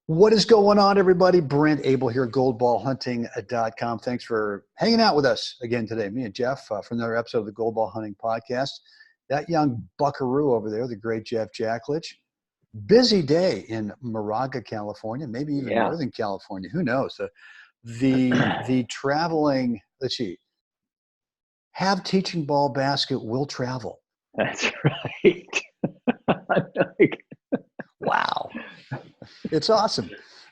What is going on, everybody? Brent Abel here, goldballhunting.com. Thanks for hanging out with us again today. Me and Jeff for another episode of the Gold Ball Hunting Podcast. That young buckaroo over there, the great Jeff Jacklich. Busy day in Moraga, California, maybe even Northern California. Who knows? The traveling, let's see, have teaching ball basket will travel. That's right. Wow. It's awesome.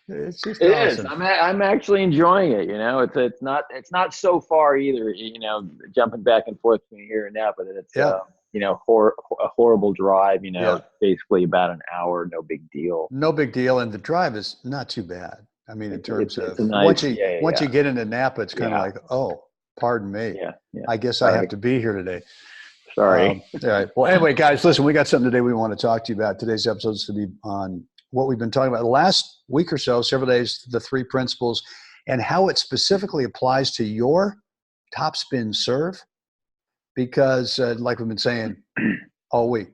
It's just It awesome. is. I'm actually enjoying it. You know, it's not so far either. You know, jumping back and forth between here and now, but it's a horrible drive. You know, basically about an hour. No big deal. No big deal, and the drive is not too bad. I mean, in terms of nice, once you get into Napa, it's kind of like, oh, pardon me. I guess I have to be here today. Sorry. All right. Well, anyway, guys, listen, we got something today we want to talk to you about. Today's episode is to be on what we've been talking about the last week or so, several days, the three principles, and how it specifically applies to your topspin serve. Because, like we've been saying all week,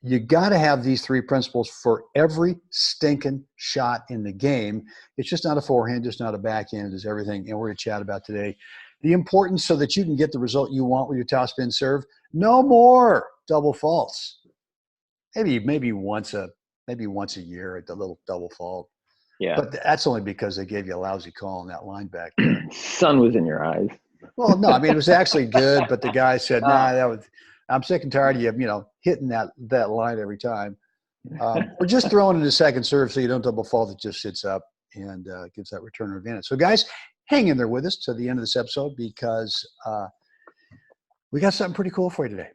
you got to have these three principles for every stinking shot in the game. It's just not a forehand, just not a backhand, it's everything. And we're going to chat about today the importance so that you can get the result you want with your topspin serve. No more double faults. Maybe once a year at the little double fault. Yeah. But that's only because they gave you a lousy call on that line back there. Sun was in your eyes. Well, no, I mean, it was actually good, but the guy said, I'm sick and tired of you, hitting that line every time. Or just throwing in a second serve so you don't double fault. It just sits up and gives that returner advantage. So, guys, hang in there with us to the end of this episode because we got something pretty cool for you today.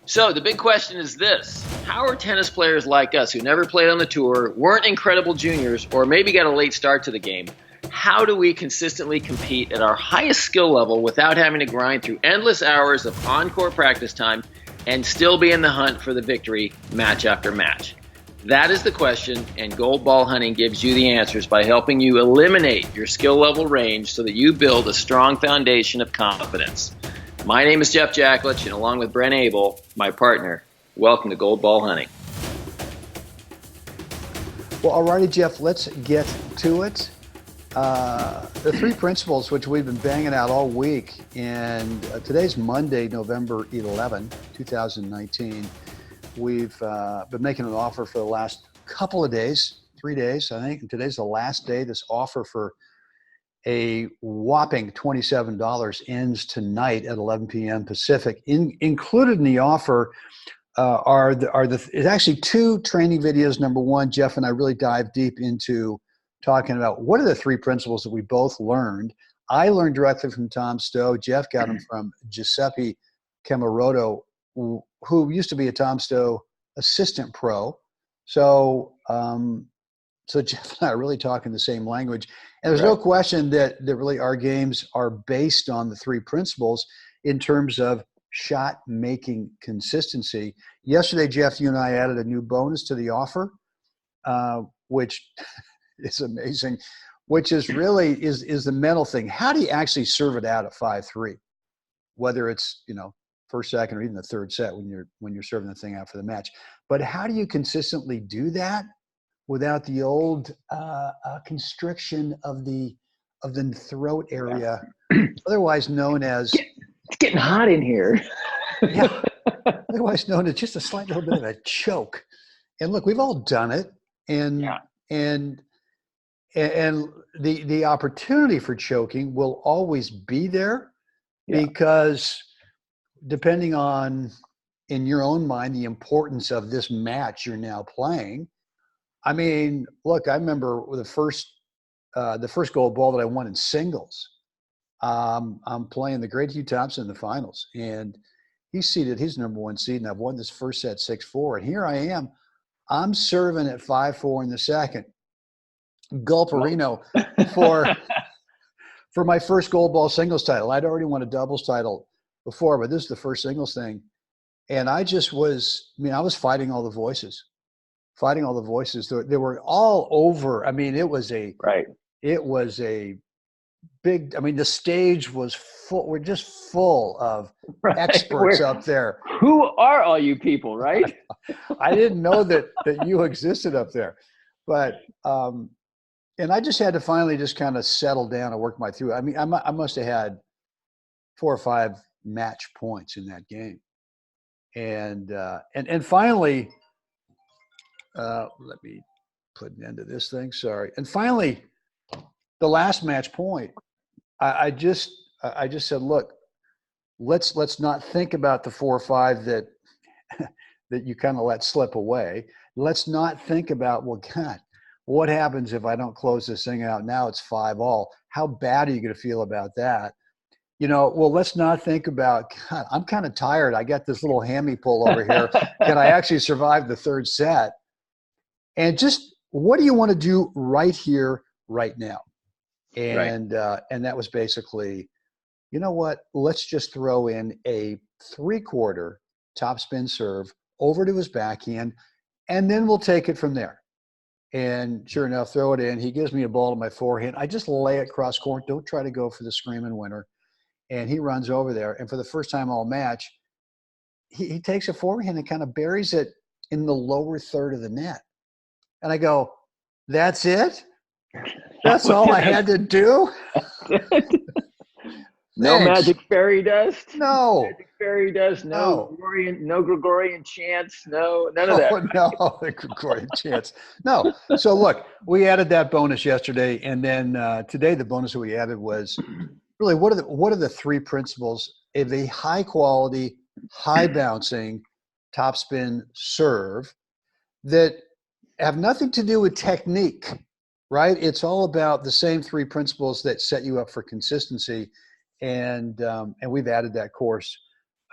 So the big question is this: how are tennis players like us who never played on the tour, weren't incredible juniors, or maybe got a late start to the game, how do we consistently compete at our highest skill level without having to grind through endless hours of on-court practice time and still be in the hunt for the victory match after match? That is the question, and Gold Ball Hunting gives you the answers by helping you eliminate your skill level range so that you build a strong foundation of confidence. My name is Jeff Jacklich, and along with Brent Abel, my partner, welcome to Gold Ball Hunting. Well, alrighty, Jeff, let's get to it. The three principles which we've been banging out all week, and today's Monday, November 11, 2019. We've been making an offer for the last couple of days, 3 days, I think, and today's the last day. This offer for a whopping $27 ends tonight at 11 p.m. Pacific. Included in the offer it's actually two training videos. Number one, Jeff and I really dive deep into talking about what are the three principles that we both learned. I learned directly from Tom Stowe. Jeff got them from Giuseppe Camarotto, who used to be a Tom Stowe assistant pro. So Jeff and I are really talking the same language. And there's no question that really our games are based on the three principles in terms of shot making consistency. Yesterday, Jeff, you and I added a new bonus to the offer, which is amazing, which is really is the mental thing. How do you actually serve it out at 5-3? Whether it's, first, second, or even the third set when you're serving the thing out for the match. But how do you consistently do that without the old constriction of the throat area, otherwise known as it's getting hot in here. Otherwise known as just a slight little bit of a choke. And look, we've all done it, and the opportunity for choking will always be there because depending on, in your own mind, the importance of this match you're now playing. I mean, look, I remember the first gold ball that I won in singles. I'm playing the great Hugh Thompson in the finals, and he's seeded, he's number one seed, and I've won this first set 6-4. And here I am, I'm serving at 5-4 in the second. Gulperino for my first gold ball singles title. I'd already won a doubles title before, but this is the first singles thing. And I was fighting all the voices. They were all over. I mean, it was a big. I mean, the stage was full. We're just full of Right. experts up there. Who are all you people, right? I didn't know that you existed up there, but and I just had to finally just kind of settle down and work my through. I mean, I must have had 4 or 5 match points in that game, and finally, let me put an end to this thing. Sorry. And finally, the last match point, I just said, look, let's not think about the 4 or 5 that that you kind of let slip away. Let's not think about, well, God, what happens if I don't close this thing out? Now it's 5-all. How bad are you going to feel about that? Well, let's not think about, God, I'm kind of tired. I got this little hammy pull over here. Can I actually survive the 3rd set? And just, what do you want to do right here, right now? And and that was basically, you know what? Let's just throw in a 3/4 topspin serve over to his backhand, and then we'll take it from there. And sure enough, throw it in. He gives me a ball to my forehand. I just lay it cross court. Don't try to go for the screaming winner. And he runs over there. And for the first time all match, he takes a forehand and kind of buries it in the lower third of the net. And I go, that's it? That's all I had to do? No magic fairy dust? No. Magic fairy dust? No Gregorian chants? No, none of that. No, the Gregorian chants. No. So look, we added that bonus yesterday. And then today the bonus that we added was really, what are the 3 principles of a high quality, high bouncing topspin serve that have nothing to do with technique, right? It's all about the same 3 principles that set you up for consistency. And we've added that course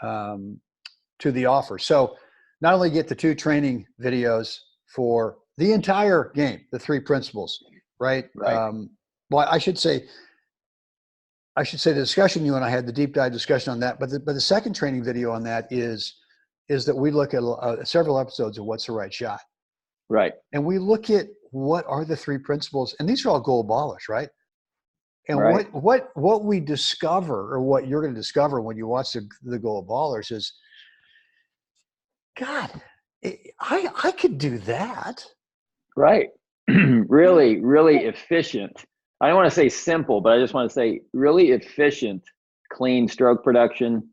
to the offer. So not only get the 2 training videos for the entire game, the 3 principles, right? Well, I should say the discussion you and I had, the deep dive discussion on that, but the second training video on that is that we look at several episodes of What's the Right Shot. Right. And we look at what are the 3 principles, and these are all gold ballers, right? And what we discover, or what you're going to discover when you watch the gold ballers, is, God, I could do that. Right. Really, really efficient. I don't want to say simple, but I just want to say really efficient, clean stroke production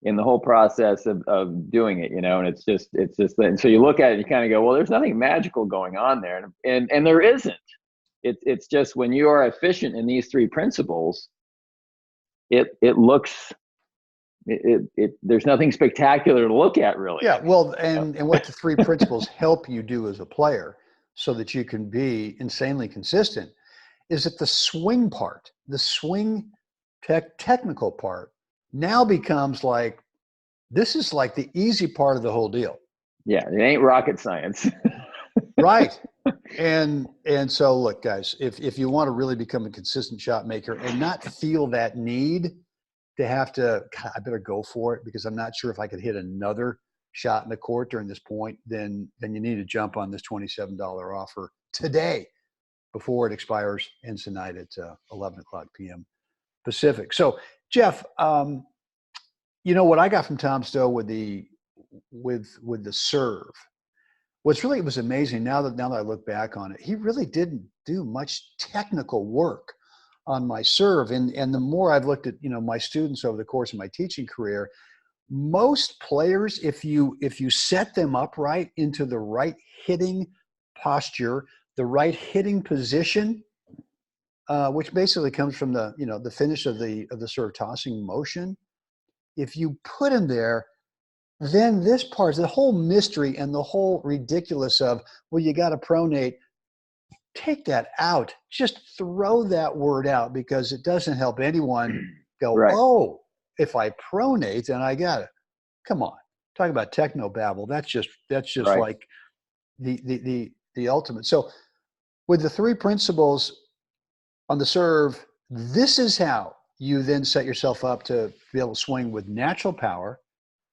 in the whole process of doing it, and it's just and so you look at it and you kind of go, well, there's nothing magical going on there. And there isn't. It's just, when you are efficient in these 3 principles, it looks, there's nothing spectacular to look at, really. Yeah. Well, and what the 3 principles help you do as a player so that you can be insanely consistent is that the swing part, the swing technical part, now becomes like, this is like the easy part of the whole deal. Yeah, it ain't rocket science. Right. And so look, guys, if you want to really become a consistent shot maker and not feel that need to have to, God, I better go for it because I'm not sure if I could hit another shot in the court during this point, then you need to jump on this $27 offer today before it expires, ends tonight at 11 o'clock p.m. Pacific. So Jeff, what I got from Tom Stowe with the serve, it was amazing. Now that I look back on it, he really didn't do much technical work on my serve. And the more I've looked at, my students over the course of my teaching career, most players, if you set them up right into the right hitting posture, the right hitting position, which basically comes from the finish of the serve tossing motion. If you put them there, then this part, the whole mystery and the whole ridiculous of, well, you got to pronate, take that out. Just throw that word out, because it doesn't help anyone go, right. Oh, if I pronate, then I got it. Come on. Talk about techno babble. That's just right. Like the ultimate. So with the 3 principles on the serve, this is how you then set yourself up to be able to swing with natural power,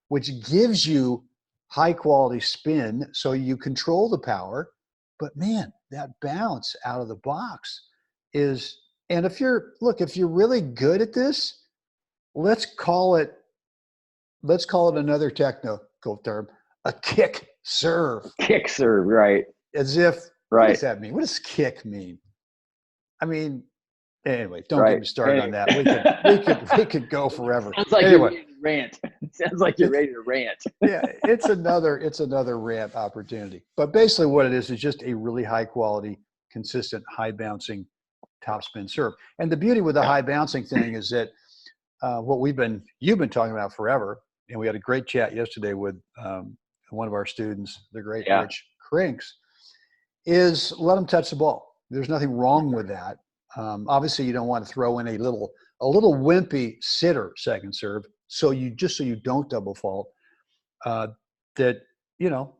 which gives you high quality spin, so you control the power. But man, that bounce out of the box is And if you're really good at this, let's call it another technical term, a kick serve. Kick serve, right? As if, right. What does that mean? What does kick mean? I mean, anyway, don't right. get me started on that. We could go forever. Sounds like anyway. You're ready to rant. It sounds like you're ready to rant. Yeah, it's another rant opportunity. But basically what it is just a really high quality, consistent, high bouncing topspin serve. And the beauty with the high bouncing thing is that what you've been talking about forever, and we had a great chat yesterday with one of our students, the great Rich Crinks, is let them touch the ball. There's nothing wrong with that. Obviously, you don't want to throw in a little wimpy sitter second serve, so you don't double fault. That all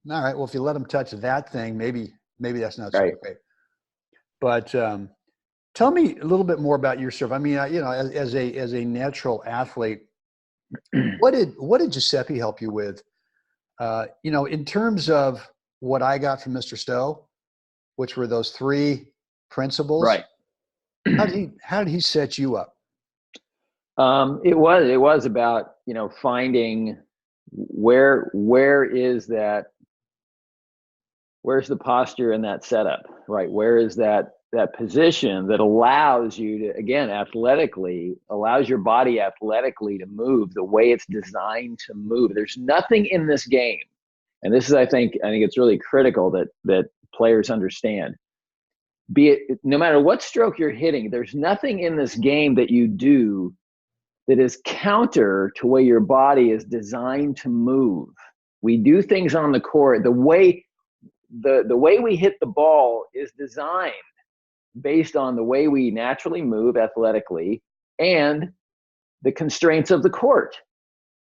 right. Well, if you let them touch that thing, maybe that's not so great. But tell me a little bit more about your serve. I mean, as a natural athlete, what did Giuseppe help you with? In terms of what I got from Mr. Stowe, which were those 3 principles. Right. How did he set you up? It was about, finding where's the posture in that setup, right? Where is that position that allows you to, again, allows your body athletically to move the way it's designed to move. There's nothing in this game. And this is, I think it's really critical that players understand. Be it no matter what stroke you're hitting, there's nothing in this game that you do that is counter to way your body is designed to move. We do things on the court the way we hit the ball is designed based on the way we naturally move athletically and the constraints of the court.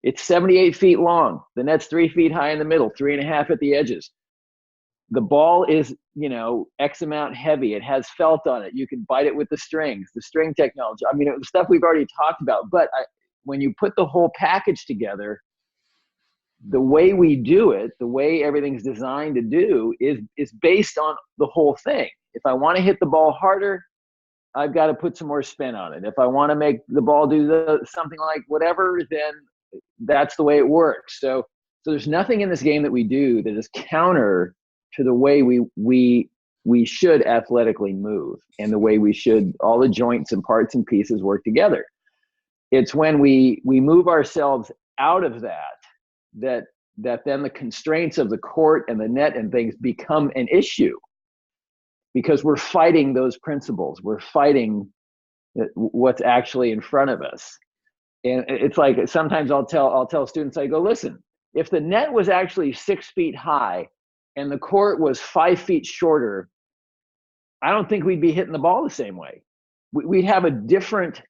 It's 78 feet long. The net's 3 feet high in the middle, 3.5 at the edges. The ball is, X amount heavy. It has felt on it. You can bite it with the strings, the string technology. I mean, it was stuff we've already talked about. But when you put the whole package together, the way we do it, the way everything's designed to do is based on the whole thing. If I want to hit the ball harder, I've got to put some more spin on it. If I want to make the ball do something like whatever, then that's the way it works. So there's nothing in this game that we do that is counter to the way we should athletically move and the way we should, all the joints and parts and pieces work together. It's when we move ourselves out of that then the constraints of the court and the net and things become an issue, because we're fighting those principles. We're fighting what's actually in front of us. And it's like, sometimes I'll tell students, I go, listen, if the net was actually 6 feet high and the court was 5 feet shorter, I don't think we'd be hitting the ball the same way. We'd have a different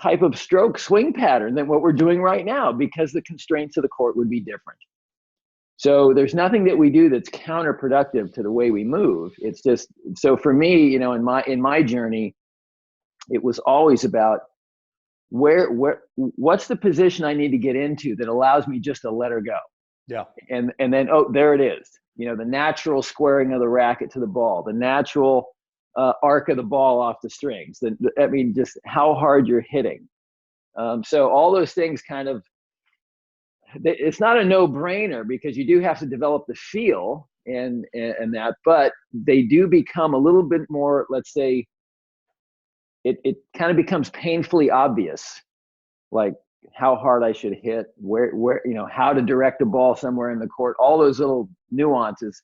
type of stroke swing pattern than what we're doing right now, because the constraints of the court would be different. So there's nothing that we do that's counterproductive to the way we move. It's just, so for me, in my journey, it was always about what's the position I need to get into that allows me just to let her go. Yeah. And then, there it is. The natural squaring of the racket to the ball, the natural arc of the ball off the strings. Just how hard you're hitting. So all those things kind of, it's not a no-brainer, because you do have to develop the feel and that, but they do become a little bit more, let's say, it kind of becomes painfully obvious, like how hard I should hit, where how to direct a ball somewhere in the court. All those little nuances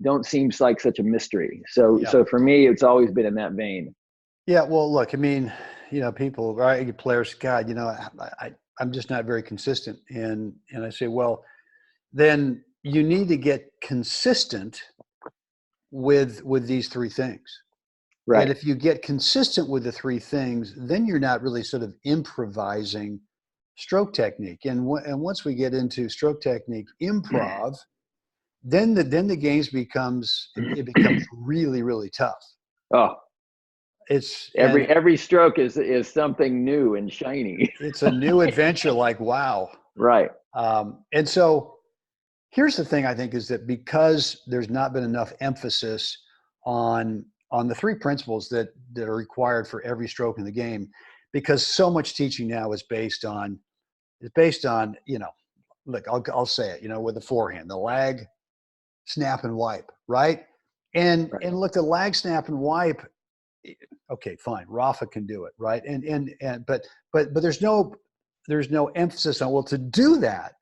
don't seem like such a mystery. So for me, it's always been in that vein. Yeah. Well, look, I mean, people, right? Players, God, I'm just not very consistent. And I say, well, then you need to get consistent with these 3 things. Right. And if you get consistent with the 3 things, then you're not really sort of improvising stroke technique. And once we get into stroke technique improv, then the games becomes really, really tough. Oh, it's every stroke is something new and shiny. It's a new adventure. Like, wow. Right. And so here's the thing, I think, is that because there's not been enough emphasis on on the three principles that are required for every stroke in the game, because so much teaching now is based on, look, I'll say it, with the forehand, the lag, snap, and wipe, right? And look, the lag, snap, and wipe. Okay, fine. Rafa can do it, right? But there's no emphasis on, well, to do that,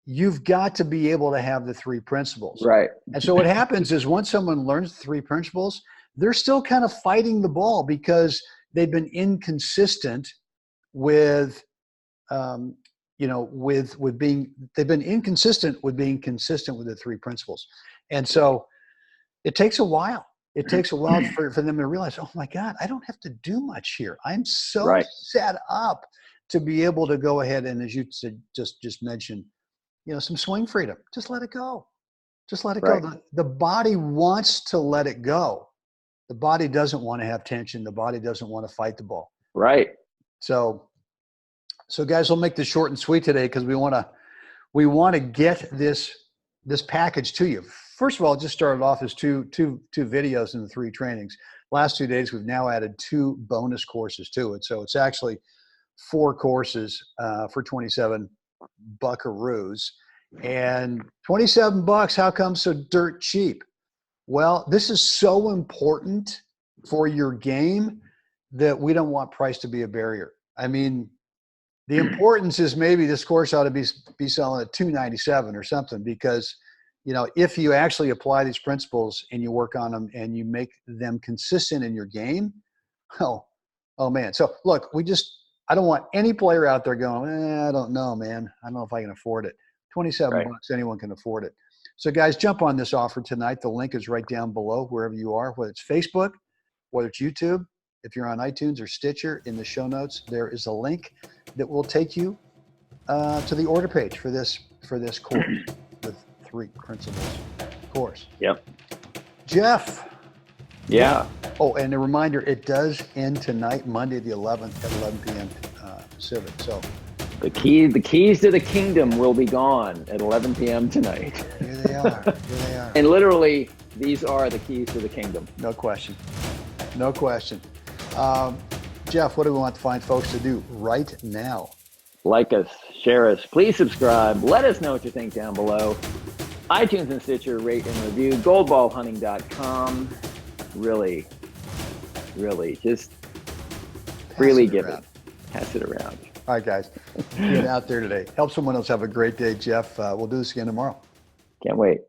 you've got to be able to have the three principles. Right. And so what happens is once someone learns the three principles, they're still kind of fighting the ball because they've been inconsistent with, they've been inconsistent with being consistent with the three principles. And so it takes a while. It takes a while for them to realize, oh my God, I don't have to do much here. I'm so set up to be able to go ahead and, as you said, just mentioned, some swing freedom. Just let it go. Just let it go. The body wants to let it go. The body doesn't want to have tension. The body doesn't want to fight the ball. Right. So guys, we'll make this short and sweet today because we want to get this package to you. First of all, it just started off as two videos in the three trainings. Last 2 days, we've now added 2 bonus courses to it. So it's actually 4 courses for 27 buckaroos. And $27, how come so dirt cheap? Well, this is so important for your game that we don't want price to be a barrier. I mean, the importance is maybe this course ought to be selling at $297 or something, because if you actually apply these principles and you work on them and you make them consistent in your game, oh man. So look, I don't want any player out there going, I don't know, man. I don't know if I can afford it. $27, anyone can afford it. So guys, jump on this offer tonight. The link is right down below wherever you are, whether it's Facebook, whether it's YouTube. If you're on iTunes or Stitcher, in the show notes, there is a link that will take you to the order page for this course with 3 principles course. Yep. Jeff. Yeah. Oh, and a reminder, it does end tonight, Monday the 11th at 11 p.m. Pacific. So the keys to the kingdom will be gone at 11 p.m. tonight. Here they are. And literally, these are the keys to the kingdom. No question. Jeff, what do we want to find folks to do right now? Like us, share us, please subscribe. Let us know what you think down below. iTunes and Stitcher, rate and review. Goldballhunting.com. Really, just freely give it. Pass it around. All right, guys. Get out there today. Help someone else have a great day, Jeff. We'll do this again tomorrow. Can't wait.